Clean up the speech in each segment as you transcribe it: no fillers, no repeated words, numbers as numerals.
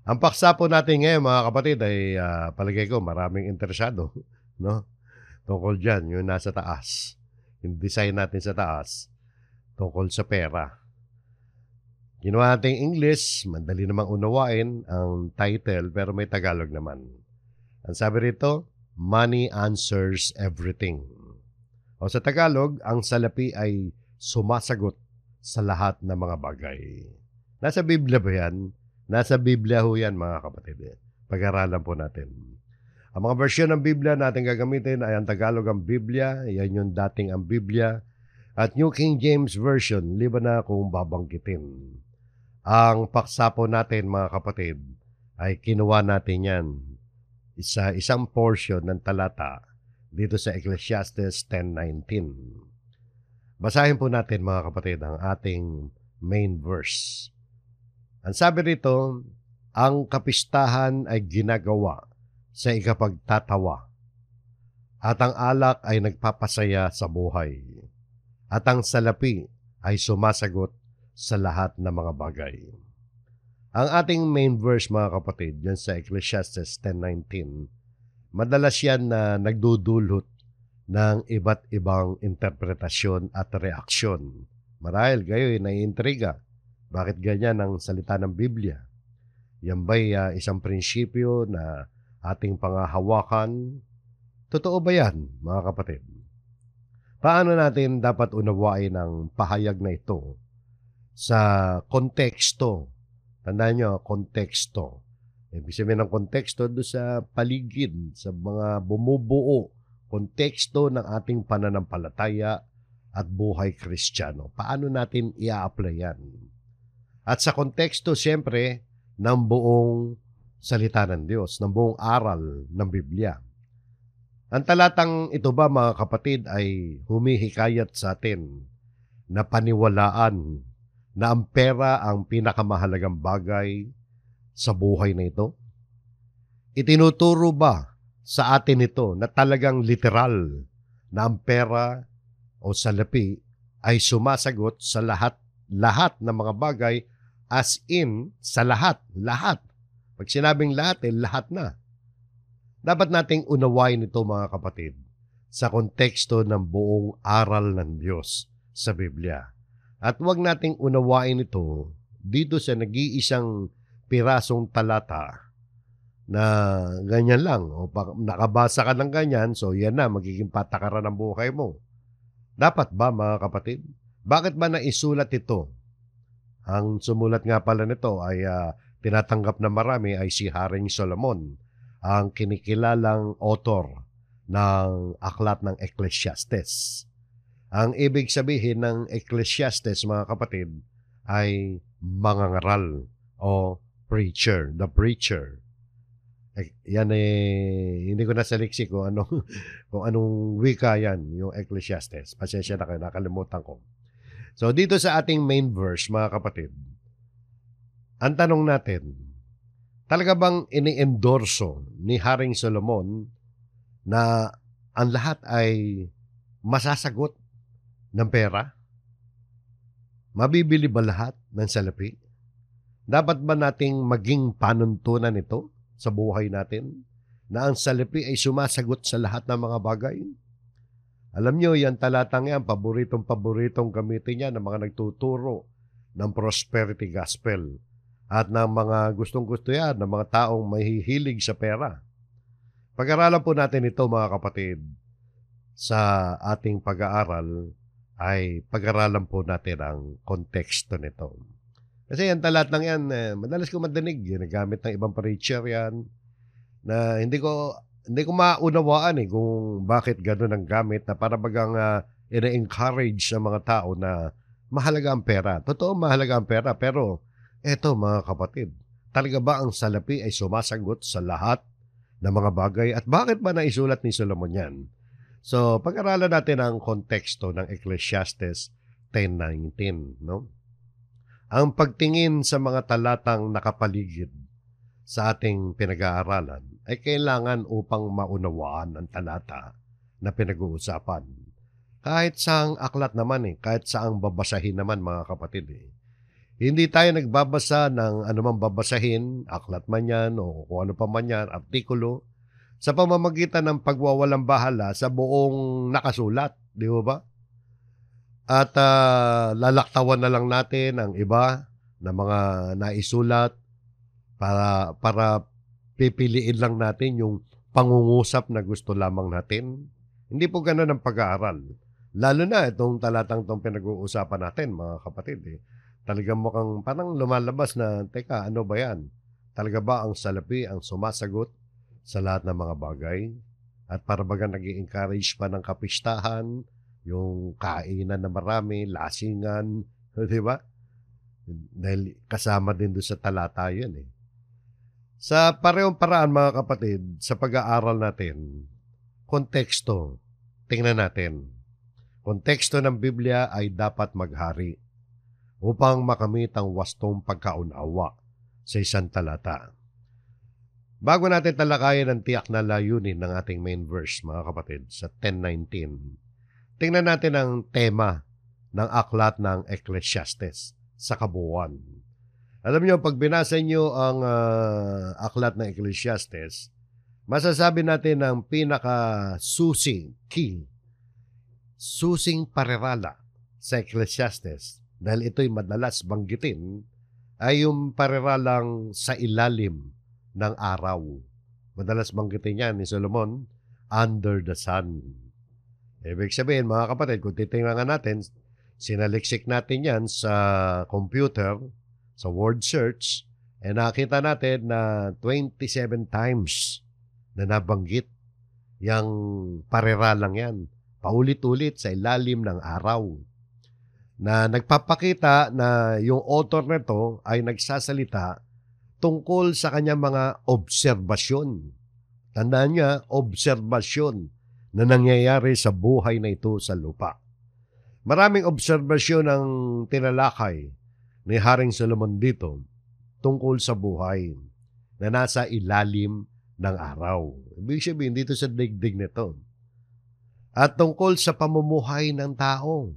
Ang paksa po natin ngayon mga kapatid ay, palagay ko maraming interesado 'no, tungkol diyan, yung nasa taas. Yung design natin sa taas tungkol sa pera. Ginawa nating English, madali namang unawain ang title pero may Tagalog naman. Ang sabi rito, "Money answers everything." O sa Tagalog, ang salapi ay sumasagot sa lahat ng mga bagay. Nasa Biblia ba yan? Nasa Biblia ho yan mga kapatid. Pag-aralan po natin. Ang mga bersyon ng Biblia natin gagamitin ay ang Tagalog ang Biblia, yan yung dating ang Biblia, at New King James Version, liban na kung babanggitin. Ang paksa po natin mga kapatid ay kinuha natin yan sa isang portion ng talata dito sa Ecclesiastes 10:19. Basahin po natin mga kapatid ang ating main verse. Ang sabi rito, ang kapistahan ay ginagawa sa ikapagtatawa at ang alak ay nagpapasaya sa buhay at ang salapi ay sumasagot sa lahat ng mga bagay. Ang ating main verse mga kapatid, yan sa Ecclesiastes 10:19, madalas yan na nagdudulot ng iba't ibang interpretasyon at reaksyon. Marahil kayo ay naiintriga. Bakit ganyan ang salita ng Biblia? Yan ba'y isang prinsipyo na ating pangahawakan? Totoo ba yan, mga kapatid? Paano natin dapat unawain ang pahayag na ito sa konteksto? Tandaan nyo, konteksto. Ibig sabihin ng konteksto doon sa paligid, sa mga bumubuo, konteksto ng ating pananampalataya at buhay Kristiyano. Paano natin i-apply yan? At sa konteksto, siyempre, ng buong salita ng Diyos, ng buong aral ng Biblia. Ang talatang ito ba, mga kapatid, ay humihikayat sa atin na paniwalaan na ang pera ang pinakamahalagang bagay sa buhay na ito? Itinuturo ba sa atin ito na talagang literal na ang pera o salapi ay sumasagot sa lahat ng mga bagay, as in sa lahat? Pag sinabing lahat, lahat na. Dapat nating unawain ito mga kapatid sa konteksto ng buong aral ng Diyos sa Biblia. At huwag nating unawain ito dito sa nag-iisang pirasong talata na ganyan lang. O nakabasa ka ng ganyan, so yan na, magiging patakaran ng buhay mo. Dapat ba mga kapatid? Bakit ba naisulat ito? Ang sumulat nga pala nito ay tinatanggap na marami ay si Haring Solomon, ang kinikilalang author ng aklat ng Ecclesiastes. Ang ibig sabihin ng Ecclesiastes, mga kapatid, ay mangangaral o preacher, the preacher. Yan hindi ko na saliksi kung anong wika yan, yung Ecclesiastes. Pasensya na kayo, nakalimutan ko. So dito sa ating main verse, mga kapatid, ang tanong natin, talaga bang ini-endorso ni Haring Solomon na ang lahat ay masasagot ng pera? Mabibili ba lahat ng salapi? Dapat ba nating maging panuntunan ito sa buhay natin na ang salapi ay sumasagot sa lahat ng mga bagay? Alam nyo, yan talatang yan, paboritong gamitin yan ng mga nagtuturo ng prosperity gospel at ng mga gustong-gusto yan, ng mga taong mahihilig sa pera. Pag-aralan po natin ito mga kapatid sa ating pag-aaral ay pag-aralan po natin ang konteksto nito. Kasi yan talatang yan, madalas ko madinig, ginagamit ng ibang preacher yan na hindi ko maunawaan kung bakit gano'n ang gamit na para bagang ina-encourage sa mga tao na mahalaga ang pera. Totoo, mahalaga ang pera, pero eto mga kapatid, talaga ba ang salapi ay sumasagot sa lahat ng mga bagay? At bakit ba naisulat ni Solomon yan? So, pag-aralan natin ang konteksto ng Ecclesiastes 10:19, no? Ang pagtingin sa mga talatang nakapaligid sa ating pinag-aaralan ay kailangan upang maunawaan ang talata na pinag-uusapan. Kahit saang aklat naman kahit saang babasahin naman mga kapatid Hindi tayo nagbabasa ng anumang babasahin, aklat man yan o kung ano pa man yan, artikulo, sa pamamagitan ng pagwawalang bahala sa buong nakasulat, di ba? At lalaktawan na lang natin ang iba na mga naisulat para pipiliin lang natin yung pangungusap na gusto lamang natin. Hindi po gano'n ang pag-aaral. Lalo na itong talatang 'tong pinag-uusapan natin, mga kapatid, eh. Talagang mukhang parang lumalabas na, teka, ano ba 'yan? Talaga ba ang salapi ang sumasagot sa lahat ng mga bagay? At para bagang nag-i-encourage pa ng kapistahan, yung kainan na marami, lasingan, 'di ba? Dahil kasama din do'n sa talata 'yun, eh. Sa parehong paraan, mga kapatid, sa pag-aaral natin, konteksto, tingnan natin. Konteksto ng Biblia ay dapat maghari upang makamit ang wastong pagkaunawa sa isang talata. Bago natin talakayin ang tiyak na layunin ng ating main verse, mga kapatid, sa 10:19, tingnan natin ang tema ng aklat ng Ecclesiastes sa kabuuan. Alam niyo, pag binasa niyo ang aklat ng Ecclesiastes, masasabi natin ang pinaka-susing key, susing parerala sa Ecclesiastes, dahil ito'y madalas banggitin, ay yung pareralang sa ilalim ng araw. Madalas banggitin yan ni Solomon, under the sun. Ibig sabihin, mga kapatid, kung titingnan natin, sinaliksik natin yan sa computer, sa word search, nakita natin na 27 times na nabanggit yung pareralang yan. Paulit-ulit sa ilalim ng araw. Na nagpapakita na yung author nito ay nagsasalita tungkol sa kanyang mga obserbasyon. Tandaan niya, obserbasyon na nangyayari sa buhay na ito sa lupa. Maraming obserbasyon ang tinalakay ni Haring Solomon dito tungkol sa buhay na nasa ilalim ng araw. Ibig sabihin dito sa digdig nito. At tungkol sa pamumuhay ng tao,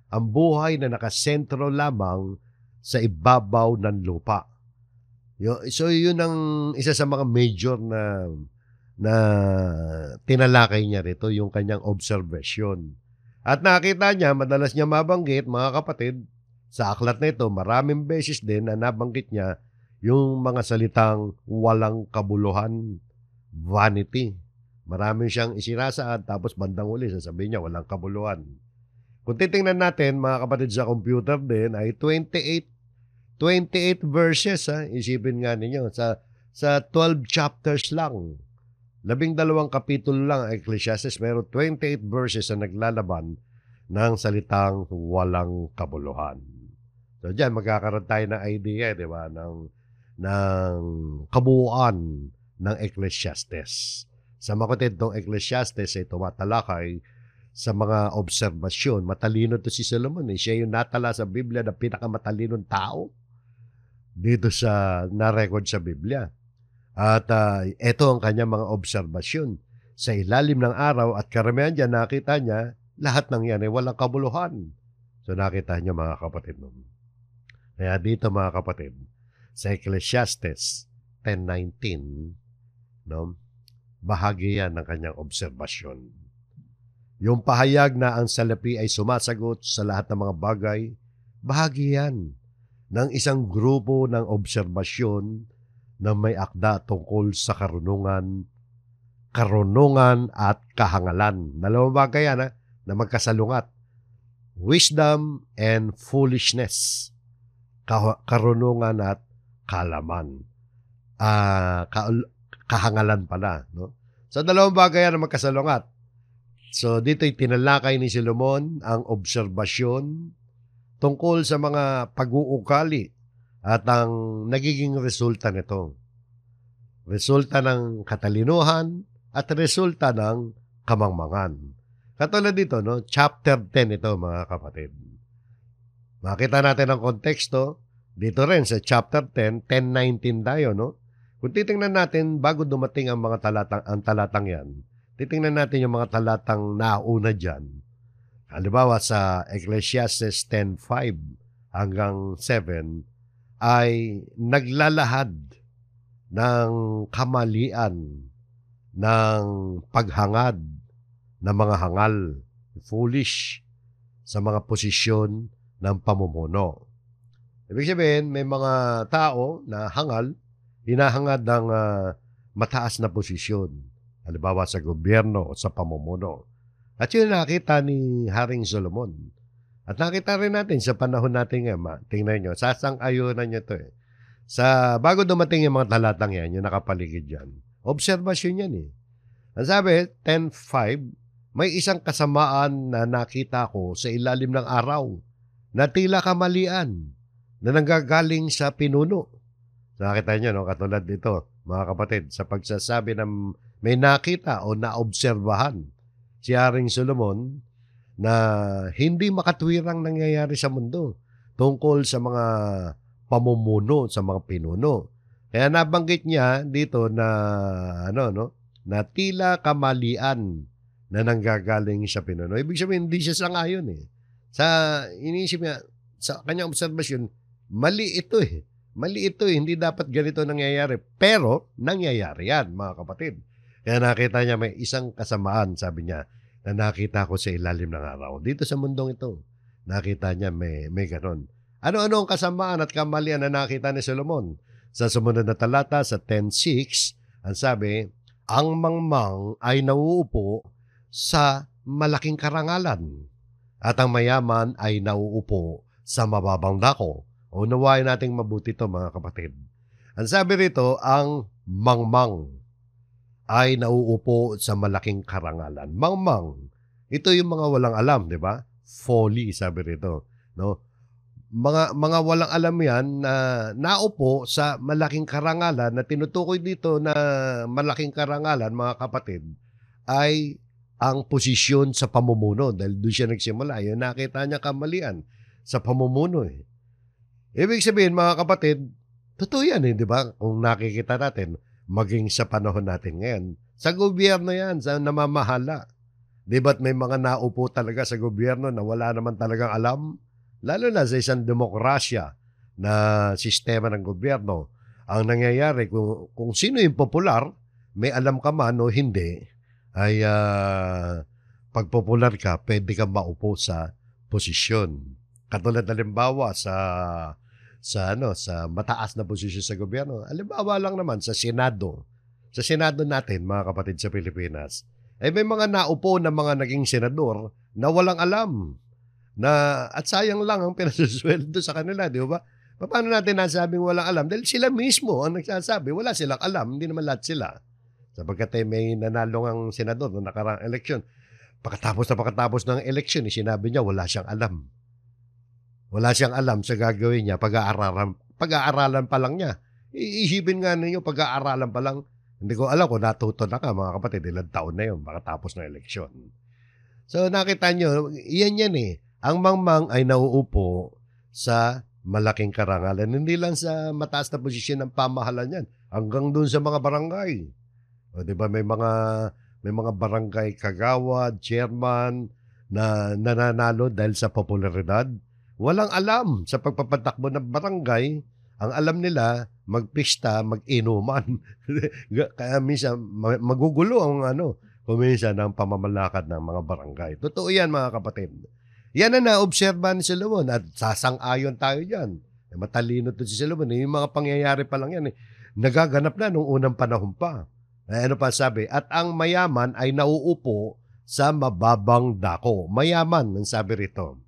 ang buhay na nakasentro lamang sa ibabaw ng lupa. So yun ang isa sa mga major na tinalakay niya rito, yung kanyang observation. At nakita niya, madalas niya mabanggit, mga kapatid, sa aklat na ito, maraming beses din na nabanggit niya yung mga salitang walang kabuluhan, vanity. Maraming siyang isinasaad, tapos bandang uli, sasabihin niya walang kabuluhan. Kung titingnan natin, mga kapatid, sa computer din, ay 28 verses, isipin nga ninyo, sa 12 chapters lang. 12 kapitulo lang ang Ecclesiastes, pero 28 verses na naglalaban ng salitang walang kabuluhan. So diyan magkakaroon tayo ng idea, di ba, ng kabuuan ng Ecclesiastes. Sa makutid tong Ecclesiastes ay tumatalakay sa mga obserbasyon. Matalino to si Solomon. Siya yung natala sa Biblia na pinakamatalinong tao dito sa na-record sa Biblia. At ito ang kanyang mga obserbasyon. Sa ilalim ng araw at karamihan dyan, nakita niya, lahat ng yan ay walang kabuluhan. So nakita niyo, mga kapatid nun. Kaya dito, mga kapatid, sa Ecclesiastes 10:19, no, bahagi yan ng kanyang obserbasyon. Yung pahayag na ang salapi ay sumasagot sa lahat ng mga bagay, bahagi yan ng isang grupo ng obserbasyon na may akda tungkol sa karunungan at kahangalan. Dalawang bagay yan na magkasalungat. Wisdom and foolishness. Karunungan at kalaman. Kahangalan pala. No? So, dalawang bagay yan na magkasalungat. So, dito'y tinalakay ni Solomon ang obserbasyon tungkol sa mga pag-uukali at ang nagiging resulta nito. Resulta ng katalinuhan at resulta ng kamangmangan. Katulad dito, no? Chapter 10 ito, mga kapatid. Makita natin ang konteksto. Dito rin sa chapter 10, 10:19 tayo, no? Kung titingnan natin, bago dumating ang mga talatang yan, titingnan natin yung mga talatang nauna dyan. Halimbawa sa Ecclesiastes 10:5, hanggang 7 ay naglalahad ng kamalian, ng paghangad ng mga hangal, foolish, sa mga posisyon ng pamumuno. Ibig sabihin, may mga tao na hangal, hinahangad ng mataas na posisyon. Halimbawa sa gobyerno o sa pamumuno. At yun nakita ni Haring Solomon. At nakita rin natin sa panahon natin ngayon, tingnan nyo, sasang-ayunan nyo to bago dumating yung mga talatang yan, yung nakapaligid dyan, obserbasyon yan Ang sabi, 10:5, may isang kasamaan na nakita ko sa ilalim ng araw na tila kamalian na nanggagaling sa pinuno. Nakita nyo, no? Katulad dito, mga kapatid, sa pagsasabi ng may nakita o naobserbahan si Haring Solomon na hindi makatwirang nangyayari sa mundo tungkol sa mga pamumuno, sa mga pinuno. Kaya nabanggit niya dito na na tila kamalian na nanggagaling sa pinuno. Ibig sabihin, hindi siya sang-ayon Sa iniisip niya, sa kanyang obserbasyon, mali ito Mali ito Hindi dapat ganito nangyayari. Pero, nangyayari yan, mga kapatid. Kaya nakita niya may isang kasamaan, sabi niya, na nakita ko sa ilalim ng araw. Dito sa mundong ito, nakita niya may ganon. Ano-ano ang kasamaan at kamalian na nakita ni Solomon? Sa sumunod na talata, sa 10:6, ang sabi, ang mangmang ay nauupo sa malaking karangalan at ang mayaman ay nauupo sa mababang dako. Unawain nating mabuti ito, mga kapatid. Ang sabi rito, ang mangmang ay nauupo sa malaking karangalan. Mangmang, ito yung mga walang alam, di ba? Folly, sabi rito. No? Mga walang alam yan na naupo sa malaking karangalan na tinutukoy dito na malaking karangalan, mga kapatid, ay ang posisyon sa pamumuno. Dahil doon siya nagsimula. Yun, nakita niya kamalian sa pamumuno. Ibig sabihin, mga kapatid, totoo yan di ba? Kung nakikita natin, maging sa panahon natin ngayon. Sa gobyerno yan, sa namamahala. Di ba't may mga naupo talaga sa gobyerno na wala naman talagang alam? Lalo na sa isang demokrasya na sistema ng gobyerno. Ang nangyayari, kung sino yung popular, may alam ka man o hindi, ay pag popular ka, pwede ka maupo sa posisyon. Katulad halimbawa sa mataas na posisyon sa gobyerno. Halimbawa lang naman sa Senado. Sa Senado natin, mga kapatid sa Pilipinas, ay may mga naupo na mga naging senador na walang alam. At sayang lang ang pinasusweldo sa kanila, di ba? Paano natin nasabing walang alam? Dahil sila mismo ang nagsasabi, wala silang alam, hindi naman lahat sila. Sapagkat may nanalo ang senador noong nakaraang eleksyon. Pagkatapos ng eleksyon, sinabi niya wala siyang alam. Wala siyang alam sa gagawin niya, pag-aaralan pa lang niya. Iisipin nga ninyo, pag-aaralan pa lang. Hindi ko alam kung natuto na ka, mga kapatid, ilang taon na yun, pagkatapos ng eleksyon. So nakita nyo, yan Ang mangmang ay nauupo sa malaking karangalan. Hindi lang sa mataas na posisyon ng pamahalan yan, hanggang dun sa mga barangay. O, di ba may mga barangay kagawad, chairman na nananalo dahil sa popularidad. Walang alam sa pagpapatakbo ng barangay. Ang alam nila, magpista, mag-inuman. Kaya minsan, magugulo ang kuminsan ng pamamalakad ng mga barangay. Totoo yan, mga kapatid. Yan na naobserba ni Solomon at sasang-ayon tayo dyan. Matalino to si Solomon. Yung mga pangyayari pa lang yan. Nagaganap na nung unang panahon pa. Ano pa sabi? At ang mayaman ay nauupo sa mababang dako. Mayaman, ang sabi rito.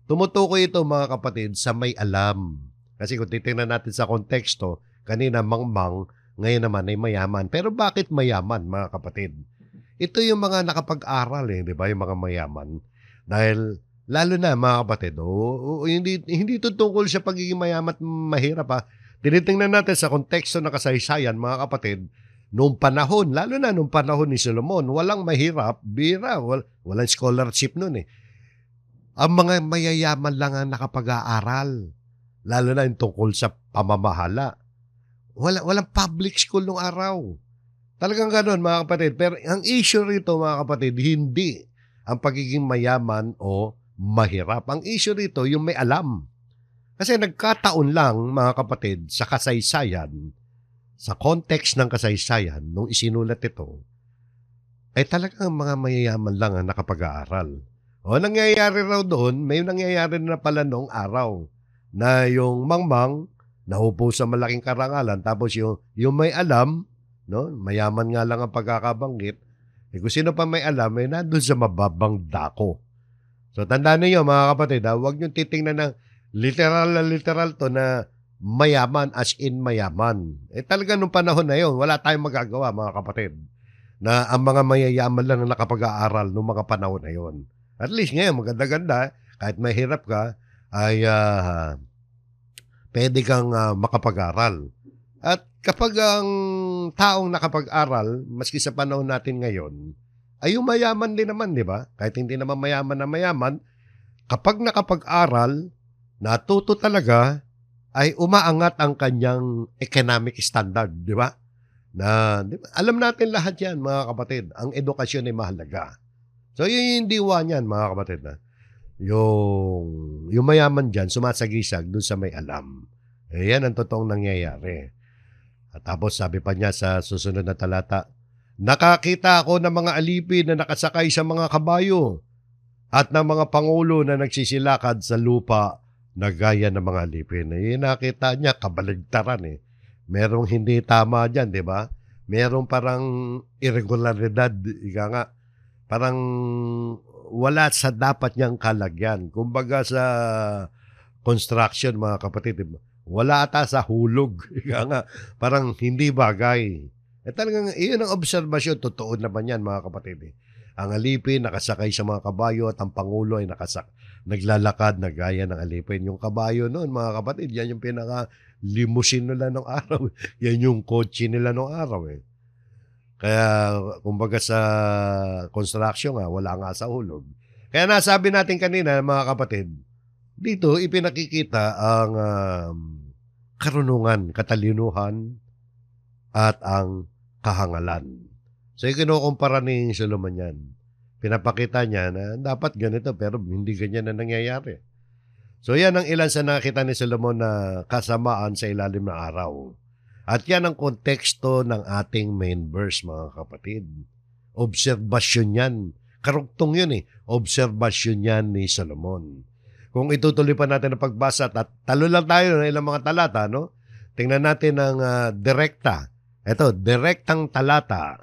Tumutukoy ito, mga kapatid, sa may alam. Kasi kung titingnan natin sa konteksto, kanina mangmang, ngayon naman ay mayaman. Pero bakit mayaman, mga kapatid? Ito yung mga nakapag-aral, di ba? Yung mga mayaman. Dahil, lalo na, mga kapatid, hindi ito tungkol sa pagiging mayaman at mahirap, ha? Tinitingnan natin sa konteksto ng kasaysayan, mga kapatid, noong panahon, lalo na noong panahon ni Solomon, walang mahirap, bira, walang scholarship noon Ang mga mayayaman lang ang nakapag-aaral. Lalo na yung tungkol sa pamamahala. Walang public school nung araw. Talagang gano'n, mga kapatid. Pero ang issue rito, mga kapatid, hindi ang pagiging mayaman o mahirap. Ang issue rito, yung may alam. Kasi nagkataon lang, mga kapatid, sa kasaysayan, sa context ng kasaysayan, nung isinulat ito, ay talagang mga mayayaman lang ang nakapag-aaral. O nangyayari raw doon, may nangyayari na pala noong araw na yung mangmang naupo sa malaking karangalan tapos yung may alam, no, mayaman nga lang ang pagkakabanggit, kung sino pa may alam, ay nandun sa mababang dako. So tandaan niyo mga kapatid, huwag niyo titingnan ng literal na literal to na mayaman as in mayaman. Talaga nung panahon na yon, wala tayong magagawa mga kapatid na ang mga mayayaman lang na nakapag-aaral noong mga panahon na yon. At least ngayon, maganda-ganda, kahit mahirap ka, ay pwede kang makapag-aral. At kapag ang taong nakapag-aral, maski sa panahon natin ngayon, ay yung mayaman din naman, di ba? Kahit hindi naman mayaman na mayaman, kapag nakapag-aral, natuto talaga, ay umaangat ang kanyang economic standard, di ba? Di ba? Alam natin lahat yan, mga kapatid. Ang edukasyon ay mahalaga. So, yun yung diwa niyan, mga kapatid. Yung mayaman dyan, sumasagisag dun sa may alam. Yan ang totoong nangyayari. At tapos, sabi pa niya sa susunod na talata, nakakita ako ng mga alipin na nakasakay sa mga kabayo at ng mga pangulo na nagsisilakad sa lupa na gaya ng mga alipin. Nakita niya, kabaligtaran eh. Merong hindi tama dyan, di ba? Merong parang irregularidad, ika nga. Parang wala sa dapat niyang kalagyan. Kumbaga sa construction, mga kapatid, wala ata sa hulog. Ika nga, parang hindi bagay. Talagang iyon ang obserbasyon. Totoo naman yan, mga kapatid. Ang alipin nakasakay sa mga kabayo at ang pangulo ay naglalakad na gaya ng alipin. Yung kabayo noon, mga kapatid, yan yung pinaka-limousine nila nung araw. Yan yung kotse nila nung araw. Kaya, kumbaga sa construction wala nga sa hulog. Kaya nasabi natin kanina, mga kapatid, dito ipinakikita ang karunungan, katalinuhan, at ang kahangalan. So, kinukumpara ni Solomon yan. Pinapakita niya na dapat ganito pero hindi ganyan na nangyayari. So, yan ang ilan sa nakita ni Solomon na kasamaan sa ilalim ng araw. At yan ang konteksto ng ating main verse, mga kapatid. Obserbasyon yan. Karugtong yun Obserbasyon yan ni Solomon. Kung itutuloy pa natin ang pagbasa at talo lang tayo ng ilang mga talata, no? Tingnan natin ang direkta. Ito, direktang talata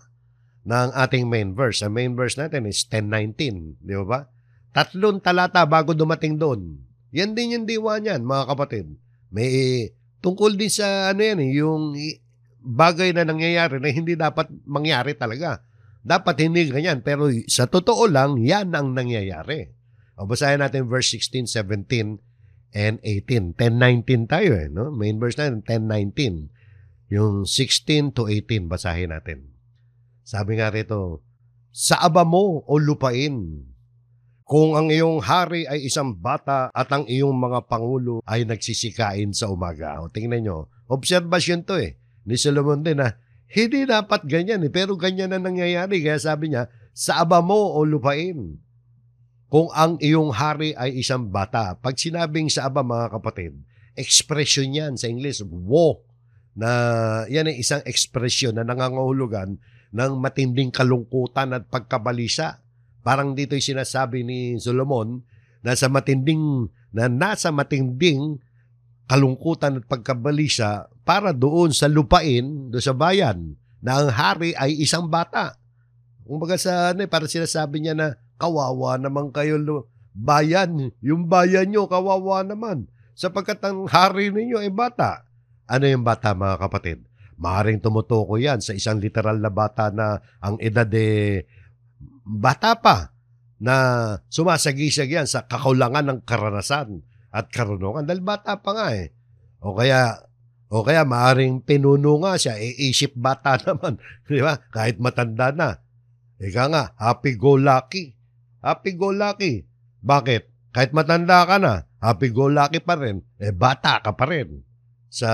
ng ating main verse. Ang main verse natin is 10:19, di ba? 3 talata bago dumating doon. Yan din yung diwa niyan, mga kapatid. May tungkol din sa yung bagay na nangyayari na hindi dapat mangyari talaga. Dapat hindi ganyan, pero sa totoo lang, yan ang nangyayari. O basahin natin verse 16, 17, and 18. 10:19 tayo no? Main verse natin, 10:19. Yung 16 to 18, basahin natin. Sabi nga rito, sa aba mo o lupain, kung ang iyong hari ay isang bata at ang iyong mga pangulo ay nagsisikain sa umaga. O, tingnan nyo, obserbasyon to ni Solomon din hindi dapat ganyan pero ganyan na nangyayari. Kaya sabi niya, sa aba mo o lupain, kung ang iyong hari ay isang bata. Pag sinabing sa aba, mga kapatid, expression yan sa English, wo, na yan ay isang ekspresyon na nangangahulugan ng matinding kalungkutan at pagkabalisa. Parang dito'y sinasabi ni Solomon na nasa matinding kalungkutan at pagkabalisa para doon sa lupain, doon sa bayan, na ang hari ay isang bata. Kumbaga para sinasabi niya na kawawa naman kayo bayan, yung bayan nyo kawawa naman sapagkat ang hari ninyo ay bata. Ano yung bata, mga kapatid? Maaaring tumutukoy yan sa isang literal na bata na ang edad bata pa, na sumasagisag yan sa kakulangan ng karanasan at karunungan dahil bata pa nga O kaya maaaring pinuno nga siya, isip bata naman, di ba? Kahit matanda na. Ika nga, happy-go-lucky. Happy-go-lucky. Bakit? Kahit matanda ka na, happy-go-lucky pa rin, bata ka pa rin sa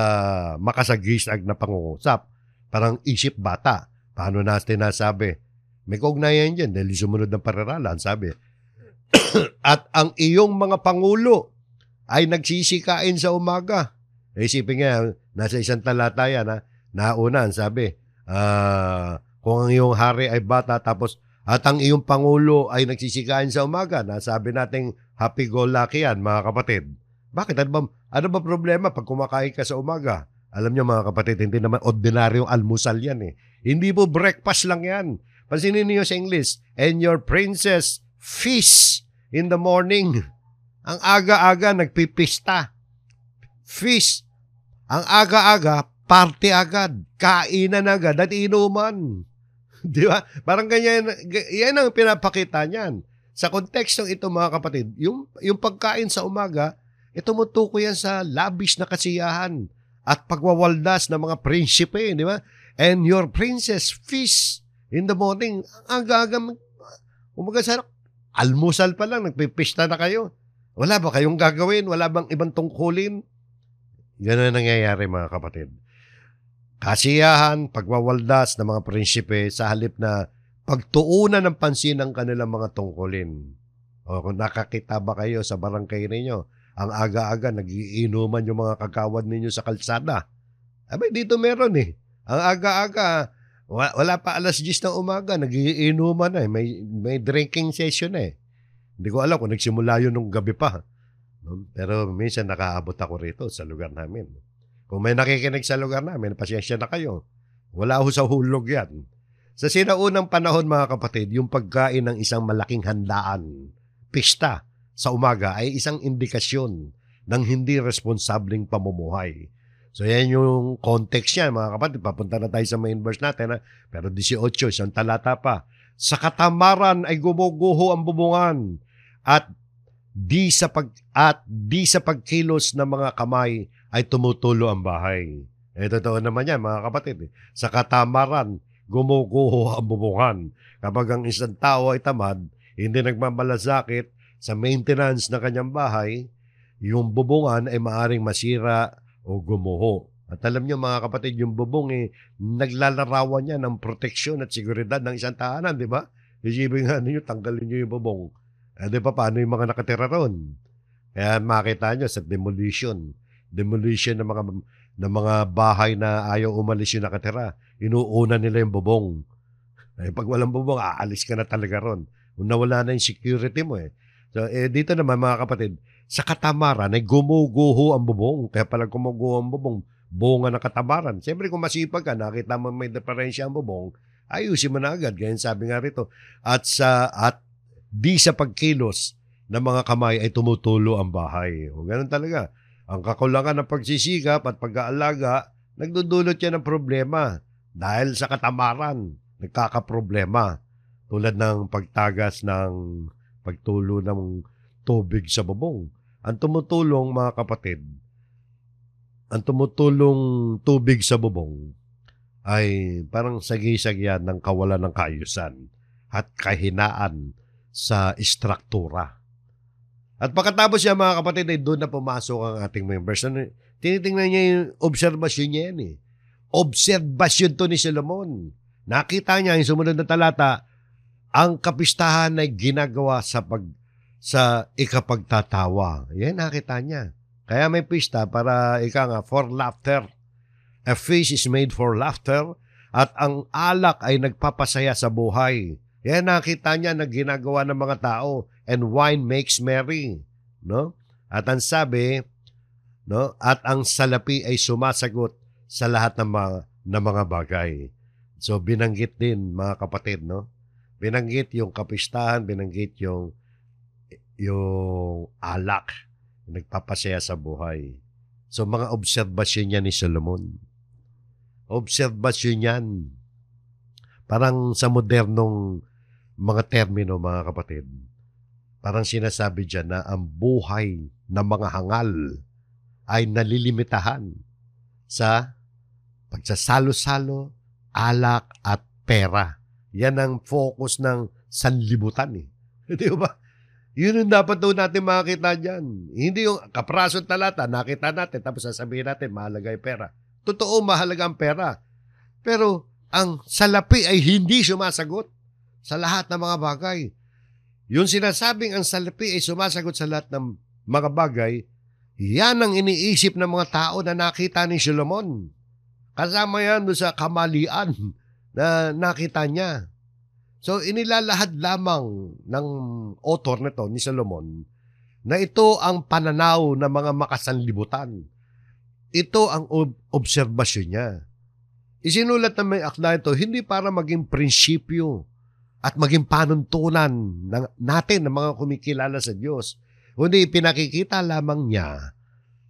makasagisag na pangungusap. Parang isip bata. Paano natin nasabi? May kaugnayan dyan dahil sumunod ng pararalan, sabi. At ang iyong mga pangulo ay nagsisikain sa umaga. Isipin nga, nasa isang talata yan, ha? Nauna, sabi, kung ang iyong hari ay bata, tapos at ang iyong pangulo ay nagsisikain sa umaga, nasabi nating happy-go-lucky yan, mga kapatid. Bakit? Ano ba problema pag kumakain ka sa umaga? Alam niyo mga kapatid, hindi naman ordinaryong almusal yan eh. Hindi po breakfast lang yan. Pansinin niyo sa English, and your princess feast in the morning. Ang aga-aga, nagpipista. Feast. Ang aga-aga, party agad. Kainan agad at inuman. Di ba? Parang ganyan, yan ang pinapakita niyan. Sa kontekstong ito mga kapatid, yung pagkain sa umaga, tumutukoy yan sa labis na kasiyahan at pagwawaldas ng mga prinsipe, di ba? And your princess feast in the morning. Ang aga-aga, umaga sana, almusal pa lang, nagpipista na kayo. Wala ba kayong gagawin? Wala bang ibang tungkulin? Ganun ang nangyayari mga kapatid. Kasiyahan, pagwawaldas ng mga prinsipe sa halip na pagtuunan ng pansin ng kanilang mga tungkulin. O kung nakakita ba kayo sa barangay ninyo, ang aga-aga nagiinuman yung mga kagawad ninyo sa kalsada. Abay, dito meron eh. Ang aga-aga, wala pa alas 10 ng umaga, nagiinuman na eh. May drinking session eh. Hindi ko alam kung nagsimula yun nung gabi pa. Pero minsan nakaabot ako rito sa lugar namin. Kung may nakikinig sa lugar namin, pasyensya na kayo. Wala ho sa hulog yan. Sa sinaunang panahon mga kapatid, yung pagkain ng isang malaking handaan, pista, sa umaga ay isang indikasyon ng hindi responsableng pamumuhay. So yan yung context niya mga kapatid. Papunta na tayo sa main verse natin. Ha? Pero 18, isang talata pa. Sa katamaran ay gumuguho ang bubungan at di sa pagkilos ng mga kamay ay tumutulo ang bahay. Totoo naman yan mga kapatid. Sa katamaran, gumuguho ang bubungan. Kapag ang isang tao ay tamad, hindi nagmamalasakit sa maintenance ng kanyang bahay, yung bubungan ay maaring masira o gumuho. At alam niyo mga kapatid, yung bubong naglalarawan niya ng proteksyon at seguridad ng isang tahanan, di ba? Isipin nga ninyo, tanggalin niyo yung bubong. Di ba, paano yung mga nakatira ron? Kaya makita niyo sa demolition ng mga bahay na ayaw umalis yung nakatira. Inuuna nila yung bubong. Pag walang bubong, aalis ka na talaga ron. Nawala na yung security mo eh. So, dito naman mga kapatid, sa katamaran ay gumuguho ang bubong. Kaya pala gumuguho ang bubong, bunga ng katamaran. Siyempre kung masipag ka, nakita mo may diferensya ang bubong, ayusin mo na agad. Ganyan sabi nga rito. At di sa pagkilos ng mga kamay ay tumutulo ang bahay. O ganun talaga. Ang kakulangan ng pagsisikap at pag-aalaga, nagdudulot yan ng problema. Dahil sa katamaran, nagkakaproblema. Tulad ng pagtulo ng tubig sa bubong. Ang tumutulong mga kapatid, ang tumutulong tubig sa bubong ay parang sagisagyan ng kawalan ng kaayusan at kahinaan sa istruktura. At pagkatapos niya mga kapatid ay doon na pumasok ang ating members. Tinitingnan niya yung obserbasyon niya yan eh. Obserbasyon to ni Solomon. Nakita niya yung sumunod na talata, ang kapistahan ay ginagawa sa ikapagtatawa. Yan nakita niya. Kaya may pista para for laughter. A feast is made for laughter at ang alak ay nagpapasaya sa buhay. Yan nakita niya na ginagawa ng mga tao and wine makes merry. No? At ang sabi, no? At ang salapi ay sumasagot sa lahat ng mga bagay. So binanggit din mga kapatid, no? Binanggit yung kapistahan, binanggit yung alak, nagpapasaya sa buhay. So mga obserbasyon niya ni Solomon. Obserbasyon niyan. Parang sa modernong mga termino mga kapatid, parang sinasabi dyan na ang buhay ng mga hangal ay nalilimitahan sa pagsasalo-salo, alak at pera. Yan ang focus ng sanlibutan eh. Di ba? Yun yung dapat daw natin makakita dyan. Hindi yung kaprasong talata, nakita natin, tapos sasabihin natin, mahalaga yung pera. Totoo, mahalaga ang pera. Pero ang salapi ay hindi sumasagot sa lahat ng mga bagay. Yung sinasabing ang salapi ay sumasagot sa lahat ng mga bagay, Yan ang iniisip ng mga tao na nakita ni Solomon. Kasama yan doon sa kamalian na nakita niya. So, inilalahad lamang ng author nito, ni Solomon, na ito ang pananaw ng mga makasanlibutan. Ito ang obserbasyon niya. Isinulat na may akda ito, hindi para maging prinsipyo at maging panuntunan natin ng mga kumikilala sa Diyos. Kundi pinakikita lamang niya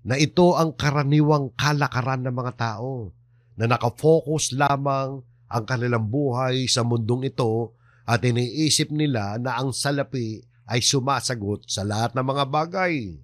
na ito ang karaniwang kalakaran ng mga tao na nakafocus lamang ang kanilang buhay sa mundong ito at iniisip nila na ang salapi ay sumasagot sa lahat ng mga bagay.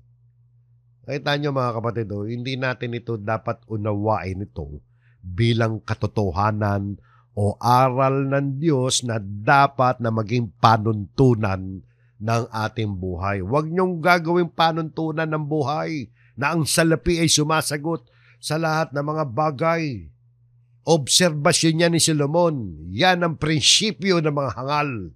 Kita nyo mga kapatid, hindi natin ito dapat unawain ito bilang katotohanan o aral ng Diyos na dapat na maging panuntunan ng ating buhay. Huwag niyong gagawing panuntunan ng buhay na ang salapi ay sumasagot sa lahat ng mga bagay. Obserbasyon niya ni Solomon. Yan ang prinsipyo ng mga hangal.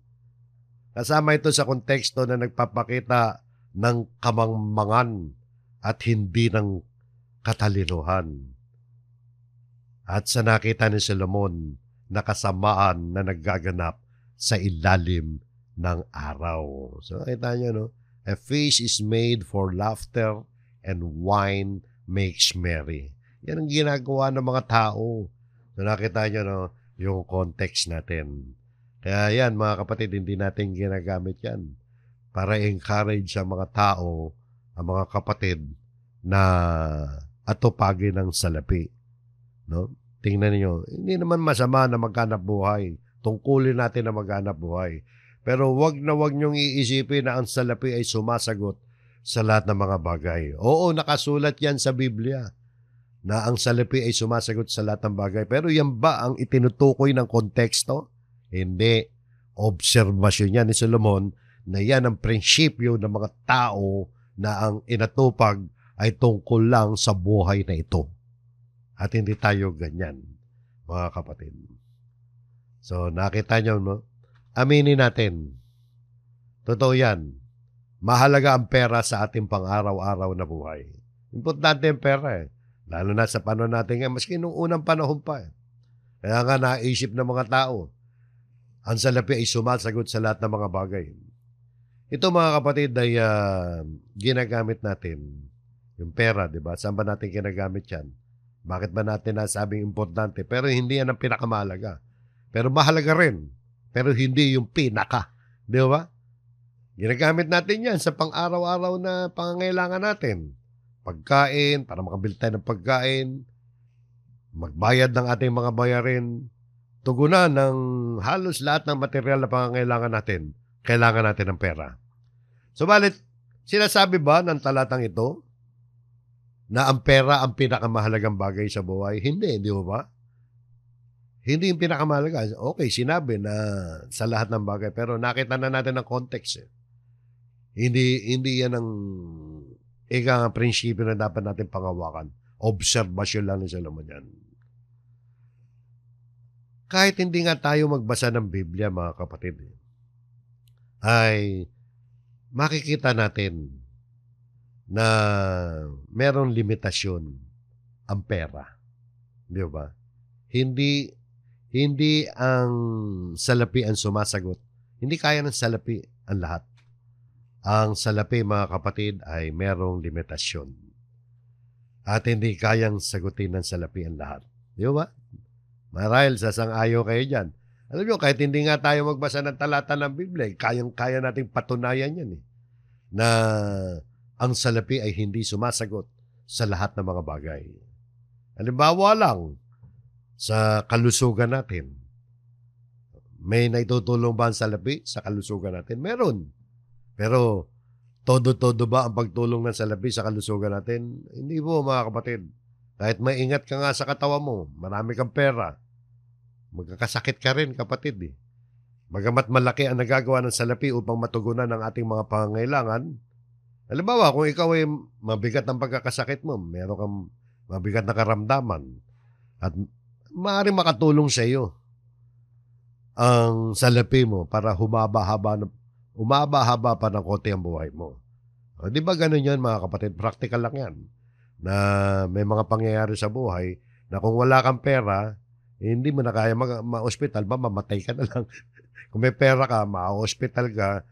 Kasama ito sa konteksto na nagpapakita ng kamangmangan at hindi ng katalinuhan. At sa nakita ni Solomon na kasamaan na naggaganap sa ilalim ng araw. So nakita niyo, no? A feast is made for laughter and wine makes merry. Yan ang ginagawa ng mga tao. So nakita niyo, no, yung context natin. Kaya yan mga kapatid, hindi natin ginagamit yan para encourage sa mga tao, ang mga kapatid na atupagin ng salapi. No? Tingnan niyo, hindi naman masama na maghanap buhay. Tungkulin natin na maghanap buhay. Pero wag na wag niyong iisipin na ang salapi ay sumasagot sa lahat ng mga bagay. Oo, nakasulat yan sa Biblia na ang salapi ay sumasagot sa lahat ng bagay. Pero yan ba ang itinutukoy ng konteksto? Hindi. Obserbasyon niya ni Solomon na yan ang prinsipyo ng mga tao na ang inatupag ay tungkol lang sa buhay na ito. At hindi tayo ganyan, mga kapatid. So, nakita niyo, no? Aminin natin. Totoo yan. Mahalaga ang pera sa ating pang-araw-araw na buhay. Importante ang pera eh. Lalo na sa panahon natin ngayon, maski nung unang panahon pa eh. Kaya nga naisip ng mga tao, ang salapi ay sumasagot sa lahat ng mga bagay. Ito mga kapatid ay ginagamit natin. Yung pera, di ba? Saan ba natin ginagamit yan? Bakit ba natin nasabing importante? Pero hindi yan ang pinakamahalaga. Pero mahalaga rin. Pero hindi yung pinaka. Di ba? Ginagamit natin yan sa pang-araw-araw na pangangailangan natin. Pagkain, para makabili tayo ng pagkain. Magbayad ng ating mga bayarin. Tugunan ng halos lahat ng material na pangangailangan natin. Kailangan natin ng pera. Subalit, sinasabi ba ng talatang ito na ang pera ang pinakamahalagang bagay sa buhay? Hindi, di ba? Hindi yung pinakamahalaga. Okay, sinabi na sa lahat ng bagay, pero nakita na natin ang context. Hindi yan ang prinsipyo na dapat natin pangawakan. Obserbasyon lang ni Solomon yan. Kahit hindi nga tayo magbasa ng Biblia, mga kapatid, ay makikita natin na merong limitasyon ang pera. Di ba? Hindi ang salapi ang sumasagot. Hindi kaya ng salapi ang lahat. Ang salapi, mga kapatid, ay merong limitasyon. At hindi kayang sagutin ng salapi ang lahat. Di ba? Marahil, sasang-ayo kayo dyan. Alam nyo, kahit hindi nga tayo magbasa ng talata ng Biblia, kayang-kaya nating patunayan yan eh, na ang salapi ay hindi sumasagot sa lahat ng mga bagay. Halimbawa lang, sa kalusugan natin, may naitutulong ba ang salapi sa kalusugan natin? Meron. Pero, todo-todo ba ang pagtulong ng salapi sa kalusugan natin? Hindi po, mga kapatid. Kahit maingat ka nga sa katawan mo, marami kang pera, magkakasakit ka rin, kapatid. Eh. Bagamat malaki ang nagagawa ng salapi upang matugunan ang ating mga pangangailangan, halimbawa, kung ikaw ay mabigat ang pagkakasakit mo, meron kang mabigat na karamdaman, at maaaring makatulong sa iyo ang salapi mo para humaba-haba pa ng konti ang buhay mo. O, 'di ba gano'n 'yan mga kapatid, praktikal lang 'yan, na may mga pangyayari sa buhay na kung wala kang pera, eh, hindi mo na kaya ma-ospital, mamamatay ka na lang. Kung may pera ka, ma-o-ospital ka,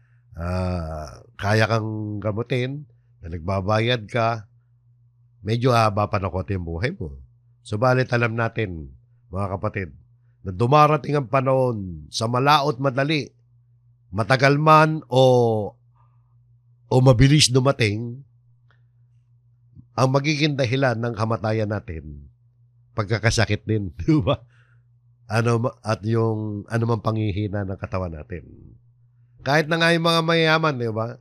kaya kang gamutin, na nagbabayad ka, medyo haba pa ng konti ang buhay mo. Subalit alam natin, mga kapatid, na dumarating ang panahon sa malaot madali, matagal man o mabilis dumating, ang magiging dahilan ng kamatayan natin, pagkakasakit din, di ba? At yung anumang panghihina ng katawan natin. Kahit na nga yung mga mayayaman, di ba?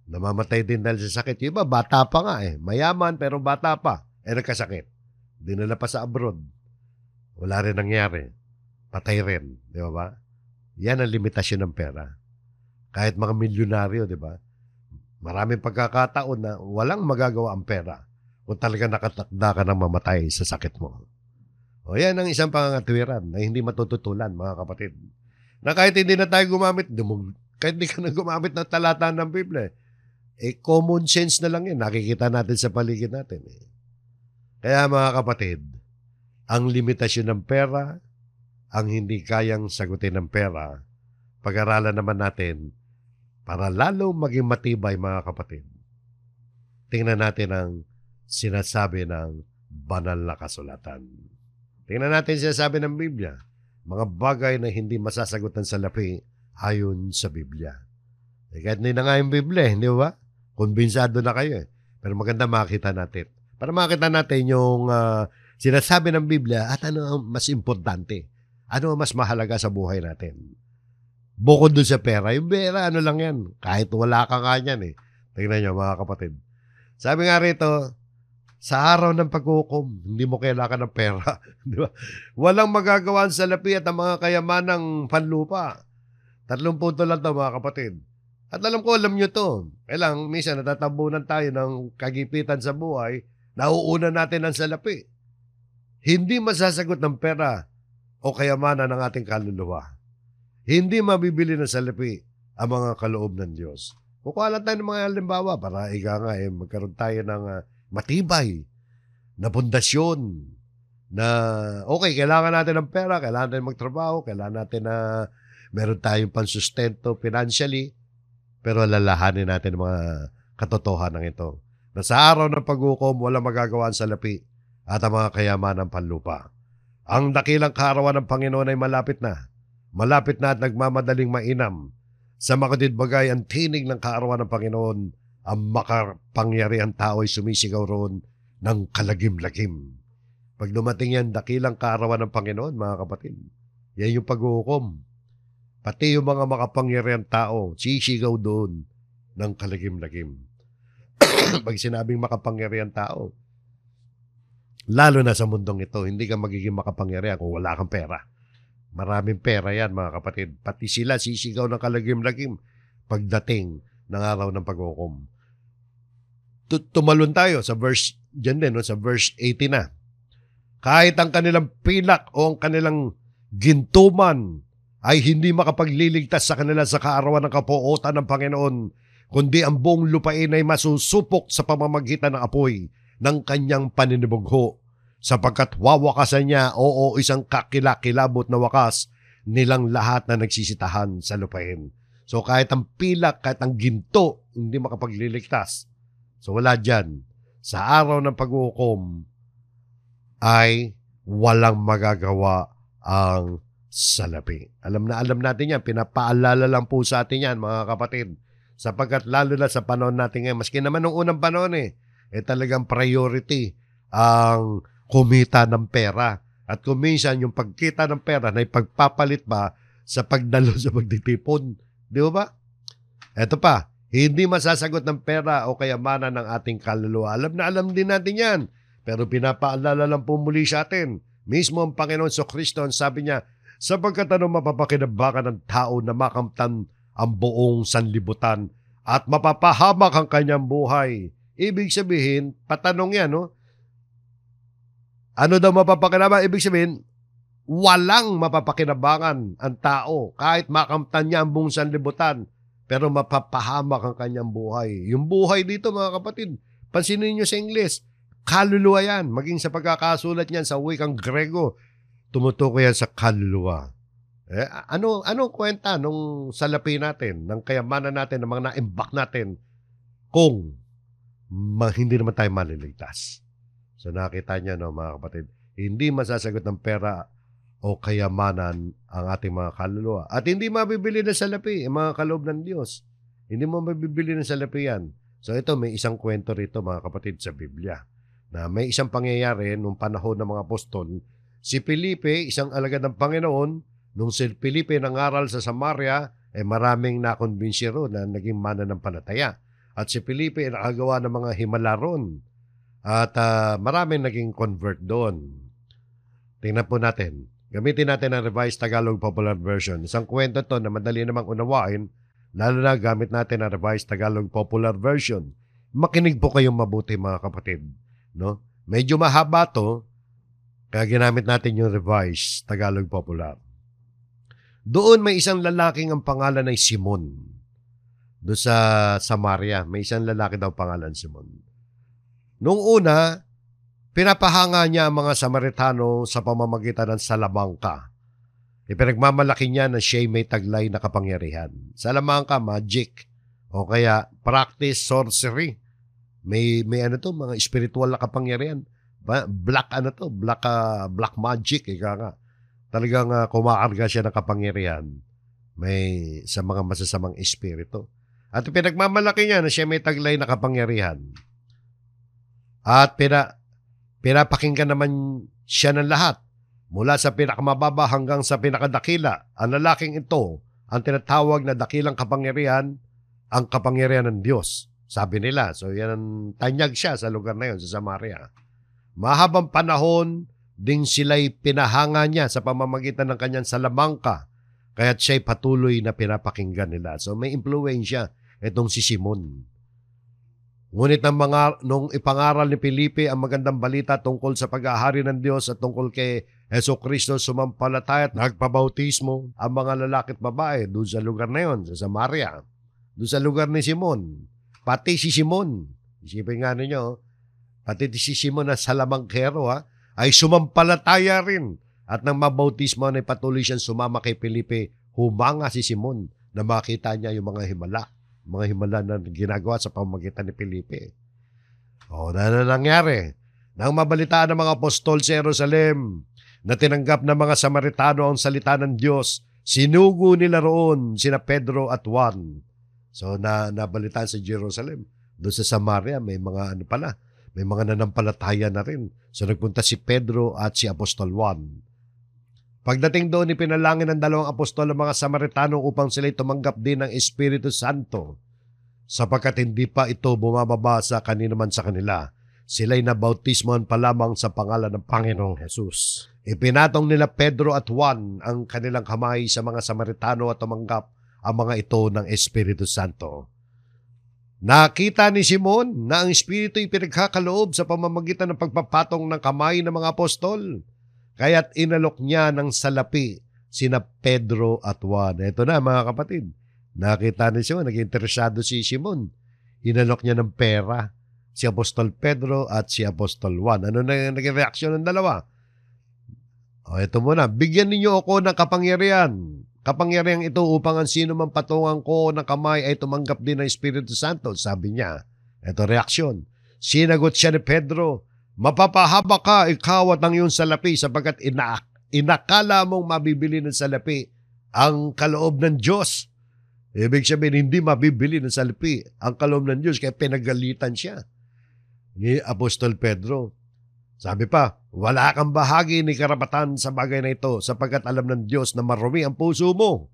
Namamatay din dahil sa sakit. Yung iba, bata pa nga eh. Mayaman pero bata pa. Eh, nagkasakit. Dinala pa sa abroad. Wala rin nangyari. Patay rin. Di ba? Yan ang limitasyon ng pera. Kahit mga milyonaryo, di ba? Maraming pagkakataon na walang magagawa ang pera kung talaga nakatakda ka ng mamatay sa sakit mo. O yan ang isang pangangatwiran na hindi matututulan, mga kapatid. Na kahit hindi na tayo gumamit, kahit hindi ka na gumamit ng talata ng Biblia, eh common sense na lang yan. Nakikita natin sa paligid natin. Eh. Kaya mga kapatid, ang limitasyon ng pera, ang hindi kayang sagutin ng pera, pag-aralan naman natin para lalo maging matibay mga kapatid. Tingnan natin ang sinasabi ng banal na kasulatan. Tingnan natin sinasabi ng Biblia, mga bagay na hindi masasagutan sa lapi ayon sa Biblia. Eh, kahit hindi na nga yung Biblia, hindi ba? Konbinsado na kayo eh. Pero maganda makita natin. Para makita natin yung sinasabi ng Biblia at ano ang mas importante. Ano ang mas mahalaga sa buhay natin. Bukod dun sa pera. Yung pera, ano lang yan. Kahit wala ka nga yan eh. Tingnan nyo mga kapatid. Sabi nga rito, sa araw ng paghukom, hindi mo kailangan ng pera. Di ba? Walang magagawa sa lapi at ang mga kayamanang panlupa. 3 punto lang to mga kapatid. At alam nyo to. Kailang, minsan natatabunan tayo ng kagipitan sa buhay, nauuna natin ang salapi. Hindi masasagot ng pera o kayamanan ng ating kaluluwa. Hindi mabibili ng salapi ang mga kaloob ng Diyos. Kukuha lang tayo ng mga halimbawa para magkaroon tayo ng matibay na pundasyon na okay, kailangan natin ng pera, kailangan natin magtrabaho, kailangan natin na meron tayong pansustento financially, pero alalahanin natin mga katotohanan ito. Na sa araw ng paghukom, walang magagawa sa lapi at ang mga kayaman ng panlupa. Ang dakilang kaarawan ng Panginoon ay malapit na. Malapit na at nagmamadaling mainam. Sa makatid bagay ang tinig ng kaarawan ng Panginoon, ang makapangyarihang tao ay sumisigaw roon ng kalagim-lagim. Pag dumating yan, dakilang kaarawan ng Panginoon, mga kapatid, yan yung paghukom. Pati yung mga makapangyarihang tao, sisigaw doon ng kalagim-lagim. Pag sinabing makapangyarihang tao, lalo na sa mundong ito, hindi ka magiging makapangyarihan kung wala kang pera. Maraming pera yan, mga kapatid. Pati sila sisigaw ng kalagim-lagim pagdating ng araw ng paghukom. Tumalon tayo sa verse, dyan din, no? Sa verse 80 na. Kahit ang kanilang pilak o ang kanilang gintuman ay hindi makapagliligtas sa kanila sa kaarawan ng kapuotan ng Panginoon, kundi ang buong lupain ay masusupok sa pamamagitan ng apoy ng kanyang paninibugho, sapagkat wawakasan niya, oo, isang kakilakilabot na wakas nilang lahat na nagsisitahan sa lupain. So kahit ang pilak, kahit ang ginto, hindi makapagliligtas. So wala dyan. Sa araw ng paghukom ay walang magagawa ang salapi. Alam natin yan. Pinapaalala lang po sa atin yan, mga kapatid. Sapagkat lalo na sa panahon natin ngayon, maski naman nung unang panahon talagang priority ang kumita ng pera. At kung minsan yung pagkita ng pera na ipagpapalit ba sa pagdalo sa pagtitipon. Di ba? Eto pa, hindi masasagot ng pera o kayamanan ng ating kaluluwa. Alam din natin yan. Pero pinapaalala lang po muli sa atin. Mismo ang Panginoon Kristo, sabi niya, sapagkat mapapakinabangan ng tao na makamtan ang buong sanlibutan at mapapahamak ang kanyang buhay. Ibig sabihin, patanong yan, no? Ano daw mapapakinabangan? Ibig sabihin, walang mapapakinabangan ang tao kahit makamtan niya ang buong sanlibutan. pero mapapahamak ang kanyang buhay. Yung buhay dito mga kapatid, pansinin niyo sa Ingles, kaluluwa yan. Maging sa pagkakasulat niyan sa wikang Grego, tumutukoy yan sa kaluluwa. Anong kwenta nung salapi natin, ng kayamanan natin, ng mga naimbak natin, kung hindi naman tayo maliligtas? So nakita niyo, no, mga kapatid, hindi masasagot ng pera o kayamanan ang ating mga kaluluwa. At hindi mabibili ng salapi, ang mga kaloob ng Diyos. Hindi mo mabibili ng salapi yan. So ito, may isang kwento rito mga kapatid sa Biblia, na may isang pangyayari nung panahon ng mga apostol. Si Felipe, isang alagad ng Panginoon, nung si Felipe nangaral sa Samaria, maraming nakonbinsya ron na naging mananampalataya. At si Felipe nakagawa ng mga himala ron. At maraming naging convert doon. Tingnan po natin. Gamitin natin ang Revised Tagalog Popular Version. Isang kwento to na madali namang unawain, lalo na gamit natin ang Revised Tagalog Popular Version. Makinig po kayong mabuti mga kapatid. No? Medyo mahaba to, kaya ginamit natin yung Revised Tagalog Popular. Doon may isang lalaking ang pangalan ay Simon. Doon sa Samaria, may isang lalaki daw pangalan Simon. Noong una, pinapahanga niya ang mga Samaritano sa pamamagitan ng salamangka. Ipinagmamalaki niya na siya'y may taglay na kapangyarihan. Salamangka, magic. O kaya, practice sorcery. May mga spiritual na kapangyarihan. Black magic. Ika nga. Talagang kumakarga siya ng kapangyarihan. May sa mga masasamang espiritu. At pinagmamalaki niya na siya may taglay na kapangyarihan. At pinapakinggan naman siya ng lahat. Mula sa pinakamababa hanggang sa pinakadakila, ang lalaking ito, ang tinatawag na dakilang kapangyarihan, ang kapangyarihan ng Diyos. Sabi nila, so yan ang tanyag siya sa lugar na yun, sa Samaria. Mahabang panahon, ding sila'y pinahanga niya sa pamamagitan ng kanyang salamangka, kaya't siya'y patuloy na pinapakinggan nila. So may impluensya itong si Simon. Ngunit nung ipangaral ni Felipe ang magandang balita tungkol sa pag-ahari ng Diyos at tungkol kay Jesucristo, sumampalataya at nagpabautismo ang mga lalaki at babae doon sa lugar na yon, sa Samaria. Doon sa lugar ni Simon. Pati si Simon, isipin nga ninyo, pati si Simon na salamangkero ay sumampalataya rin. At nang mabautismo ay patuloy siyang sumama kay Felipe, humanga si Simon na makita niya yung mga himala na ginagawa sa pamamagitan ni Felipe. O, na nangyari? Nang mabalitaan ng mga apostol sa Jerusalem na tinanggap ng mga Samaritano ang salita ng Diyos, sinugo nila roon sina Pedro at Juan. So, nabalitaan sa Jerusalem. Doon sa Samaria, may mga may mga nanampalataya na rin. So, nagpunta si Pedro at si Apostol Juan. Pagdating doon, ipinalangin ng dalawang apostol ang mga Samaritano upang sila'y tumanggap din ng Espiritu Santo, sapagkat hindi pa ito bumababa sa kanino man sa kanila. Sila'y nabautismohan pa lamang sa pangalan ng Panginoong Jesus. Ipinatong nila Pedro at Juan ang kanilang kamay sa mga Samaritano at tumanggap ang mga ito ng Espiritu Santo. Nakita ni Simon na ang Espiritu ipinagkakaloob sa pamamagitan ng pagpapatong ng kamay ng mga apostol. Kaya't inalok niya ng salapi sina Pedro at Juan. Ito na mga kapatid. Nakita ni Simon, nag-interesado si Simon. Inalok niya ng pera si Apostol Pedro at si Apostol Juan. Ano na naging reaksyon ng dalawa? O ito muna, bigyan ninyo ako ng kapangyarihan. Kapangyarihan ito upang ang sino man patungan ko ng kamay ay tumanggap din ng Espiritu Santo. Sabi niya. Ito reaksyon. Sinagot siya ni Pedro, mapapahaba ka ikaw at ang iyong salapi sapagkat inakala mong mabibili ng salapi ang kaloob ng Diyos. Ibig sabihin, hindi mabibili ng salapi ang kaloob ng Diyos, kaya pinagalitan siya ni Apostol Pedro. Sabi pa, wala kang bahagi ni karapatan sa bagay na ito sapagkat alam ng Diyos na marumi ang puso mo.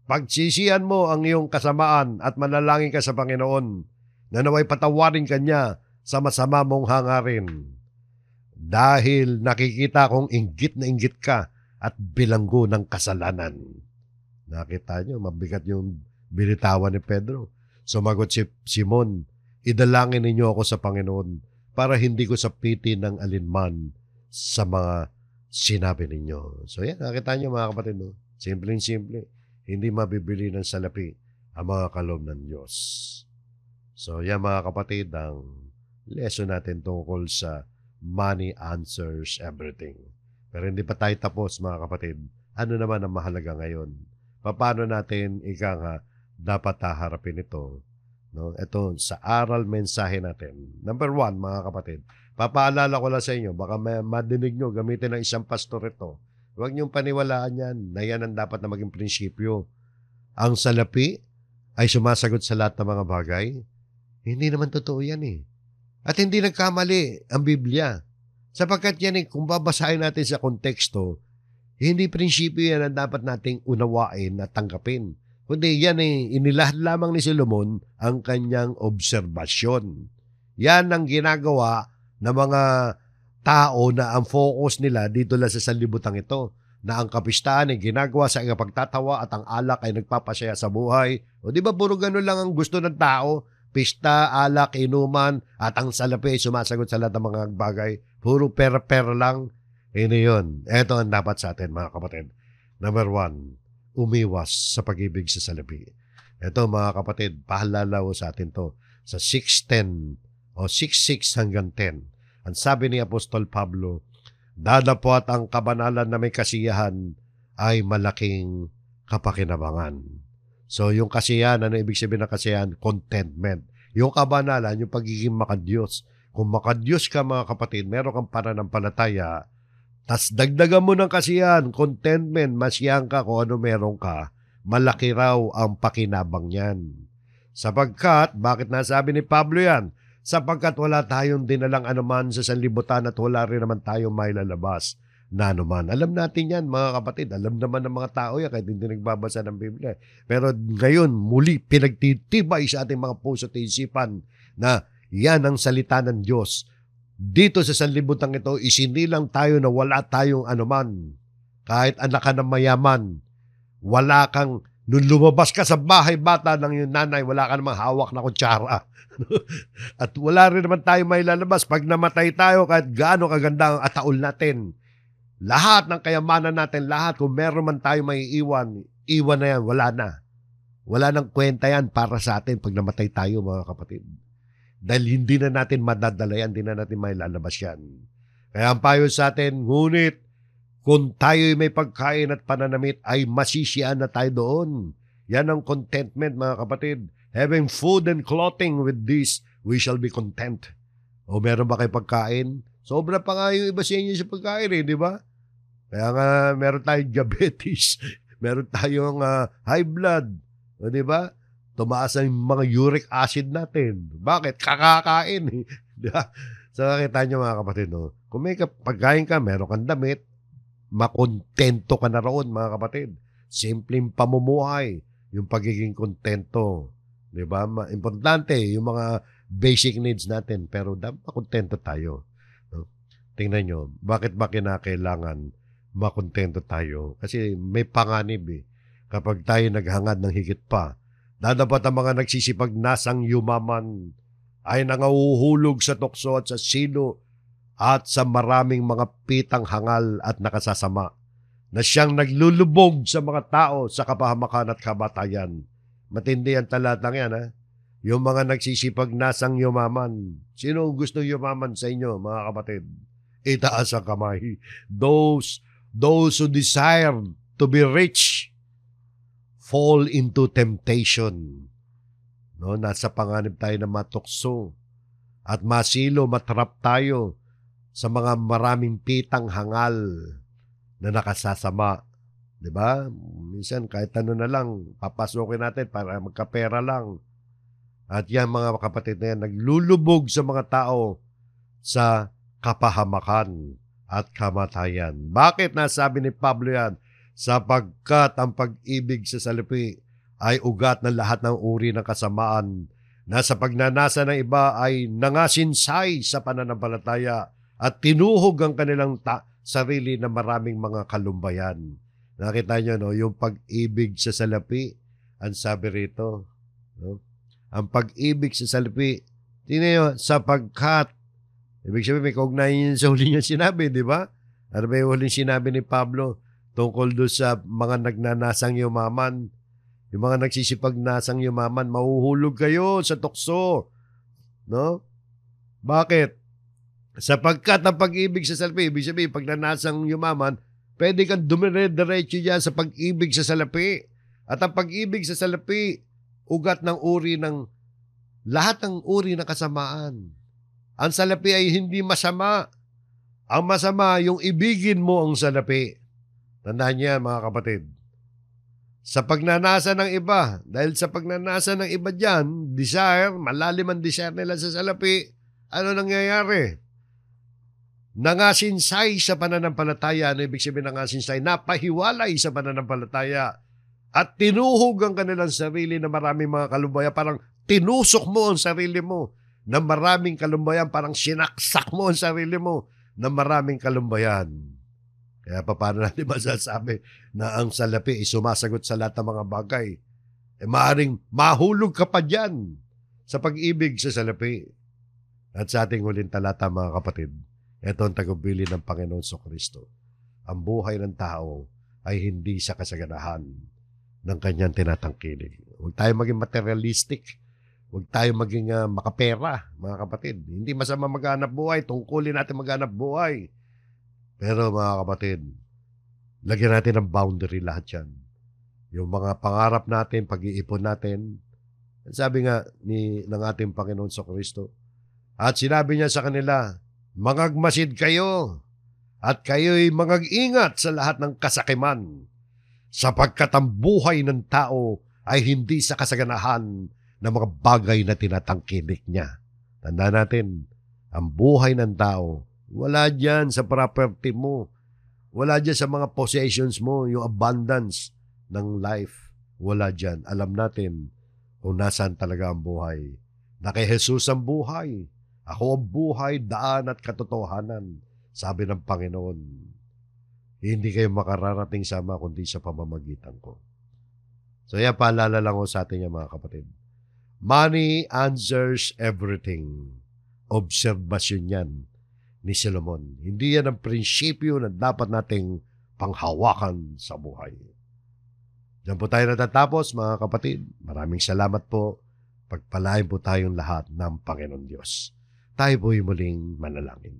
Pagsisihan mo ang iyong kasamaan at manalangin ka sa Panginoon na naway patawarin ka niya sa masama mong hangarin. Dahil nakikita kong inggit na inggit ka at bilanggo ng kasalanan. Nakita niyo, mabigat yung binitawan ni Pedro. Sumagot si Simon, idalangin ninyo ako sa Panginoon para hindi ko sapitin ng alinman sa mga sinabi ninyo. So yan, nakita niyo mga kapatid, no? Simpleng-simple. Hindi mabibili ng salapi ang mga kaloob ng Diyos. So, yan mga kapatid, ang lesson natin tungkol sa money answers everything. Pero hindi pa tayo tapos mga kapatid. Ano naman ang mahalaga ngayon? Paano natin dapat haharapin ito? No? Ito sa aral mensahe natin. Number 1 mga kapatid, papaalala ko lang sa inyo, baka madinig nyo, gamitin ng isang pastor ito. Huwag niyong paniwalaan yan, na yan ang dapat na maging prinsipyo. Ang salapi ay sumasagot sa lahat ng mga bagay. Hindi naman totoo yan eh. At hindi nagkamali ang Biblia. Sapagkat yan kung babasahin natin sa konteksto, hindi prinsipyo yan ang dapat nating unawain at tanggapin. Kundi yan inilahad lamang ni Solomon ang kanyang obserbasyon. Yan ang ginagawa ng mga tao na ang focus nila dito lang sa sanlibutan ito. Na ang kapistahan ay ginagawa sa pagtatawa at ang alak ay nagpapasaya sa buhay. O di ba puro ganun lang ang gusto ng tao? Pista, alak, inuman, at ang salapi ay sumasagot sa lahat ng mga bagay. Puro pera-pera lang. Hindi yun. Ito ang dapat sa atin mga kapatid. Number 1, umiwas sa pag-ibig sa salapi. Ito mga kapatid, paalala ko sa atin to. Sa 6:10 o 6:6 hanggang 10. Ang sabi ni Apostol Pablo, dadapot ang kabanalan na may kasiyahan ay malaking kapakinabangan. So yung kasiyahan, ano ibig sabihin ng kasiyahan? Contentment. Yung kabanalan, yung pagiging makadiyos. Kung makadiyos ka mga kapatid, meron kang pananampalataya, tas dagdagan mo ng kasiyahan, contentment, masiyahan ka kung ano meron ka, malaki raw ang pakinabang niyan. Sapagkat, bakit nasabi ni Pablo yan? Sapagkat wala tayong dinalang anuman sa sanlibutan at wala rin naman tayong mailalabas na anuman. Alam natin yan mga kapatid, alam naman ng mga tao yan kahit hindi nagbabasa ng Biblia. Pero ngayon, muli pinagtitibay sa ating mga puso at isipan na yan ang salita ng Diyos. Dito sa sanlibutan ito, isinilang tayo na wala tayong anuman. Kahit anak ka ng mayaman, wala kang, nung lumabas ka sa bahay bata ng iyong nanay, wala ka namang hawak na kutsara. At wala rin naman tayo may lalabas. Pag namatay tayo, kahit gaano kaganda ang ataol natin, lahat ng kayamanan natin, lahat, kung meron man tayo may iwan na yan, wala na. Wala nang kwenta yan para sa atin pag namatay tayo mga kapatid. Dahil hindi na natin madadala yan, hindi na natin may lalabas yan. Kaya ang payo sa atin, ngunit, kung tayo'y may pagkain at pananamit, ay masisiyaan na tayo doon. Yan ang contentment mga kapatid. Having food and clothing, with this, we shall be content. O meron ba kayo pagkain? Sobra pa nga yung iba sa inyo sa pagkain di ba? Kaya nga meron tayong diabetes, meron tayong high blood, di ba? Tumaas ang mga uric acid natin. Bakit? Kakakain di ba? So nakita nyo mga kapatid, kung may pagkain ka, meron kang damit, makontento ka na roon mga kapatid. Simpleng pamumuhay, yung pagiging kontento. Di ba? Importante, yung mga basic needs natin, pero dapat makontento tayo. Tingnan nyo, bakit ba kinakailangan makontento tayo? Kasi may panganib kapag tayo naghangad ng higit pa. Dadapat ang mga nagsisipag nasang yumaman ay nangahuhulog sa tukso at sa silo at sa maraming mga pitang hangal at nakasasama na siyang naglulubog sa mga tao sa kapahamakan at kamatayan. Matindi ang talatang yan, Yung mga nagsisipag nasang yumaman. Sino gusto yumaman sa inyo, mga kapatid? Itaas ang kamay. Those who desire to be rich fall into temptation. Nasa panganib tayo na matukso at masilo, matrap tayo sa mga maraming pitang hangal na nakasasama. Diba? Minsan kahit ano na lang, papasokin natin para magkapera lang. At yan mga kapatid na yan, naglulubog sa mga tao sa kapahamakan at kamatayan. Bakit nasabi ni Pablo yan? Sapagkat ang pag-ibig sa salapi ay ugat ng lahat ng uri ng kasamaan na sa pagnanasa ng iba ay nangasinsay sa pananampalataya at tinuhog ang kanilang sarili na maraming mga kalumbayan. Nakita nyo, yung pag-ibig sa salapi, ang sabi rito, ang pag-ibig sa salapi, tingnan nyo, sapagkat, ibig sabihin, may kaugnayan yun sa huli niya sinabi, di ba? Ano ba yung huling sinabi ni Pablo tungkol doon sa mga nagnanasang yumaman? Yung mga nagsisipagnasang yumaman, mahuhulog kayo sa tukso. No? Bakit? Sapagkat ang pag-ibig sa salapi, ibig sabihin, pag nanasang yumaman, pwede kang dumire-diretso dyan sa pag-ibig sa salapi. At ang pag-ibig sa salapi, ugat ng uri ng lahat ng uri ng kasamaan. Ang salapi ay hindi masama. Ang masama, yung ibigin mo ang salapi. Tandaan niya, mga kapatid. Sa pagnanasa ng iba, dahil sa pagnanasa ng iba dyan, desire, malalim ang desire nila sa salapi, ano nangyayari? Nangasinsay sa pananampalataya. Ano ibig sabihin nangasinsay? Napahiwalay sa pananampalataya. At tinuhog ang kanilang sarili na maraming mga kalumbayan. Parang tinusok mo ang sarili mo na maraming kalumbayan. Parang sinaksak mo ang sarili mo na maraming kalumbayan. Kaya paano natin masasabi na ang salapi ay sumasagot sa lahat ng mga bagay? Maaring mahulog ka pa dyan sa pag-ibig sa salapi. At sa ating huling talata, mga kapatid, ito ang tagumpili ng Panginoon Kristo. Ang buhay ng tao ay hindi sa kasaganahan ng kanyang tinatangkilik. Huwag tayo maging materialistic. Huwag tayo maging makapera, mga kapatid. Hindi masama maghanap buhay. Tungkulin natin maghanap buhay. Pero mga kapatid, lagyan natin ng boundary lahat yan. Yung mga pangarap natin, pag-iipon natin. Sabi nga ng ating Panginoon Kristo. At sinabi niya sa kanila, mangagmasid kayo at kayo'y mangag-ingat sa lahat ng kasakiman sapagkat ang buhay ng tao ay hindi sa kasaganahan ng mga bagay na tinatangkilik niya. Tandaan natin, ang buhay ng tao, wala dyan sa property mo. Wala dyan sa mga possessions mo, yung abundance ng life. Wala dyan. Alam natin kung nasaan talaga ang buhay. Na kay Jesus ang buhay. Ako ang buhay, daan at katotohanan. Sabi ng Panginoon, hindi kayo makararating sama kundi sa pamamagitan ko. So yan, paalala lang ko sa atin yan, mga kapatid. Money answers everything. Obserbasyon yan ni Solomon. Hindi yan ang prinsipyo na dapat nating panghawakan sa buhay. Diyan po tayo natatapos, mga kapatid. Maraming salamat po. Pagpalain po tayong lahat ng Panginoon Diyos. Tayo po'y muling manalangin.